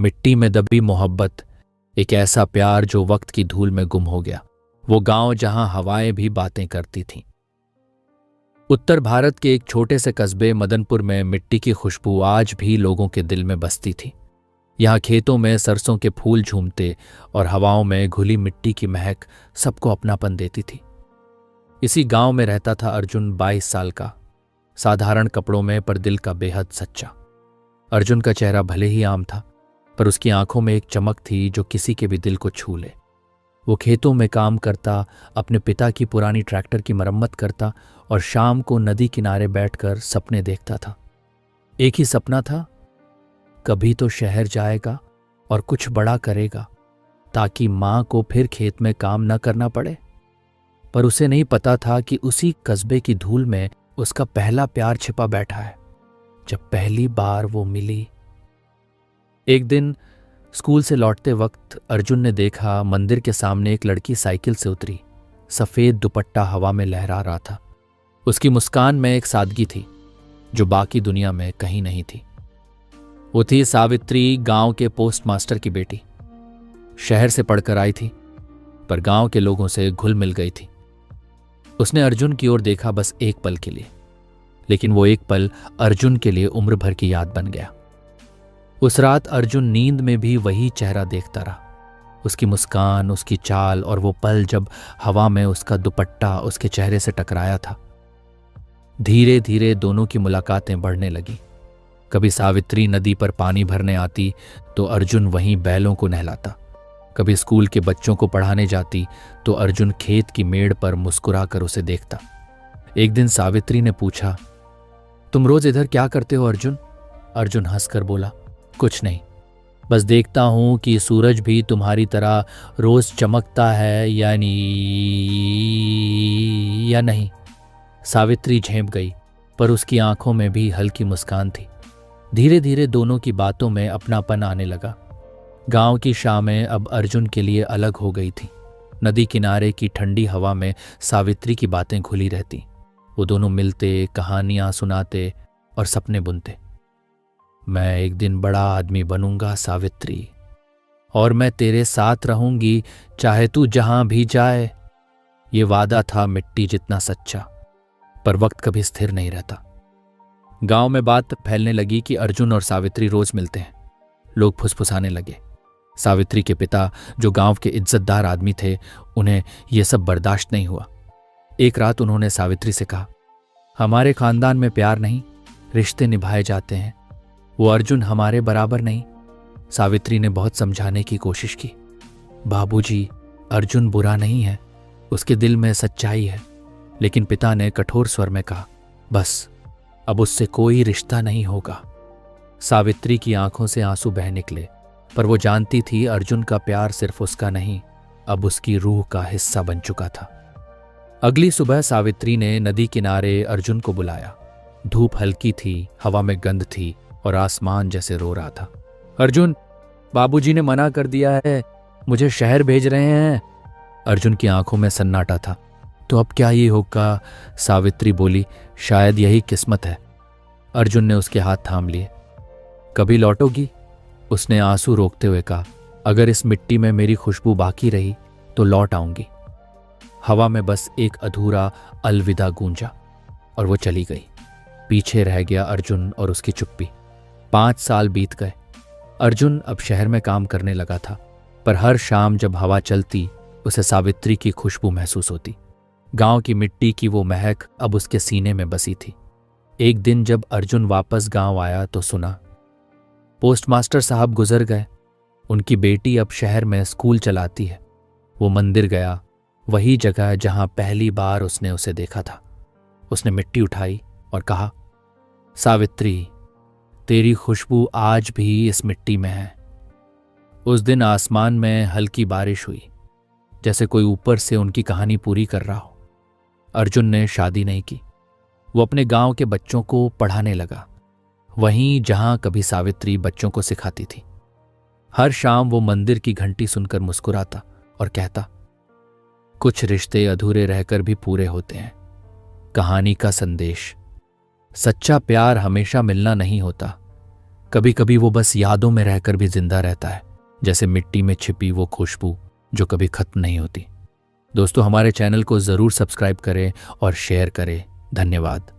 मिट्टी में दबी मोहब्बत, एक ऐसा प्यार जो वक्त की धूल में गुम हो गया। वो गांव जहां हवाएं भी बातें करती थीं। उत्तर भारत के एक छोटे से कस्बे मदनपुर में मिट्टी की खुशबू आज भी लोगों के दिल में बसती थी। यहाँ खेतों में सरसों के फूल झूमते और हवाओं में घुली मिट्टी की महक सबको अपनापन देती थी। इसी गांव में रहता था अर्जुन, 22 साल का, साधारण कपड़ों में पर दिल का बेहद सच्चा। अर्जुन का चेहरा भले ही आम था, पर उसकी आंखों में एक चमक थी जो किसी के भी दिल को छू ले। वो खेतों में काम करता, अपने पिता की पुरानी ट्रैक्टर की मरम्मत करता और शाम को नदी किनारे बैठकर सपने देखता था। एक ही सपना था, कभी तो शहर जाएगा और कुछ बड़ा करेगा ताकि मां को फिर खेत में काम न करना पड़े। पर उसे नहीं पता था कि उसी कस्बे की धूल में उसका पहला प्यार छिपा बैठा है। जब पहली बार वो मिली। एक दिन स्कूल से लौटते वक्त अर्जुन ने देखा मंदिर के सामने एक लड़की साइकिल से उतरी। सफेद दुपट्टा हवा में लहरा रहा था। उसकी मुस्कान में एक सादगी थी जो बाकी दुनिया में कहीं नहीं थी। वो थी सावित्री, गांव के पोस्ट मास्टर की बेटी। शहर से पढ़कर आई थी, पर गांव के लोगों से घुल मिल गई थी। उसने अर्जुन की ओर देखा, बस एक पल के लिए, लेकिन वो एक पल अर्जुन के लिए उम्र भर की याद बन गया। उस रात अर्जुन नींद में भी वही चेहरा देखता रहा, उसकी मुस्कान, उसकी चाल, और वो पल जब हवा में उसका दुपट्टा उसके चेहरे से टकराया था। धीरे धीरे दोनों की मुलाकातें बढ़ने लगी। कभी सावित्री नदी पर पानी भरने आती तो अर्जुन वहीं बैलों को नहलाता। कभी स्कूल के बच्चों को पढ़ाने जाती तो अर्जुन खेत की मेड़ पर मुस्कुराकर उसे देखता। एक दिन सावित्री ने पूछा, तुम रोज इधर क्या करते हो अर्जुन? अर्जुन हंसकर बोला, कुछ नहीं, बस देखता हूं कि सूरज भी तुम्हारी तरह रोज चमकता है या नहीं। सावित्री झेंप गई, पर उसकी आंखों में भी हल्की मुस्कान थी। धीरे धीरे दोनों की बातों में अपनापन आने लगा। गांव की शामें अब अर्जुन के लिए अलग हो गई थी। नदी किनारे की ठंडी हवा में सावित्री की बातें घुली रहती। वो दोनों मिलते, कहानियां सुनाते और सपने बुनते। मैं एक दिन बड़ा आदमी बनूंगा सावित्री, और मैं तेरे साथ रहूंगी चाहे तू जहां भी जाए। ये वादा था मिट्टी जितना सच्चा, पर वक्त कभी स्थिर नहीं रहता। गांव में बात फैलने लगी कि अर्जुन और सावित्री रोज मिलते हैं। लोग फुसफुसाने लगे। सावित्री के पिता, जो गांव के इज्जतदार आदमी थे, उन्हें यह सब बर्दाश्त नहीं हुआ। एक रात उन्होंने सावित्री से कहा, हमारे खानदान में प्यार नहीं, रिश्ते निभाए जाते हैं। वो अर्जुन हमारे बराबर नहीं। सावित्री ने बहुत समझाने की कोशिश की। बाबूजी, अर्जुन बुरा नहीं है, उसके दिल में सच्चाई है। लेकिन पिता ने कठोर स्वर में कहा, बस अब उससे कोई रिश्ता नहीं होगा। सावित्री की आंखों से आंसू बह निकले, पर वो जानती थी अर्जुन का प्यार सिर्फ उसका नहीं, अब उसकी रूह का हिस्सा बन चुका था। अगली सुबह सावित्री ने नदी किनारे अर्जुन को बुलाया। धूप हल्की थी, हवा में गंध थी और आसमान जैसे रो रहा था। अर्जुन, बाबूजी ने मना कर दिया है, मुझे शहर भेज रहे हैं। अर्जुन की आंखों में सन्नाटा था। तो अब क्या ये होगा? सावित्री बोली, शायद यही किस्मत है। अर्जुन ने उसके हाथ थाम लिए। कभी लौटोगी? उसने आंसू रोकते हुए कहा, अगर इस मिट्टी में मेरी खुशबू बाकी रही तो लौट आऊंगी। हवा में बस एक अधूरा अलविदा गूंजा और वो चली गई। पीछे रह गया अर्जुन और उसकी चुप्पी। 5 साल बीत गए। अर्जुन अब शहर में काम करने लगा था, पर हर शाम जब हवा चलती उसे सावित्री की खुशबू महसूस होती। गांव की मिट्टी की वो महक अब उसके सीने में बसी थी। एक दिन जब अर्जुन वापस गांव आया तो सुना, पोस्टमास्टर साहब गुजर गए। उनकी बेटी अब शहर में स्कूल चलाती है। वो मंदिर गया, वही जगह जहां पहली बार उसने उसे देखा था। उसने मिट्टी उठाई और कहा, सावित्री, तेरी खुशबू आज भी इस मिट्टी में है। उस दिन आसमान में हल्की बारिश हुई, जैसे कोई ऊपर से उनकी कहानी पूरी कर रहा हो। अर्जुन ने शादी नहीं की। वो अपने गांव के बच्चों को पढ़ाने लगा, वहीं जहां कभी सावित्री बच्चों को सिखाती थी। हर शाम वो मंदिर की घंटी सुनकर मुस्कुराता और कहता, कुछ रिश्ते अधूरे रहकर भी पूरे होते हैं। कहानी का संदेश, सच्चा प्यार हमेशा मिलना नहीं होता, कभी कभी वो बस यादों में रहकर भी जिंदा रहता है, जैसे मिट्टी में छिपी वो खुशबू जो कभी खत्म नहीं होती। दोस्तों, हमारे चैनल को ज़रूर सब्सक्राइब करें और शेयर करें। धन्यवाद।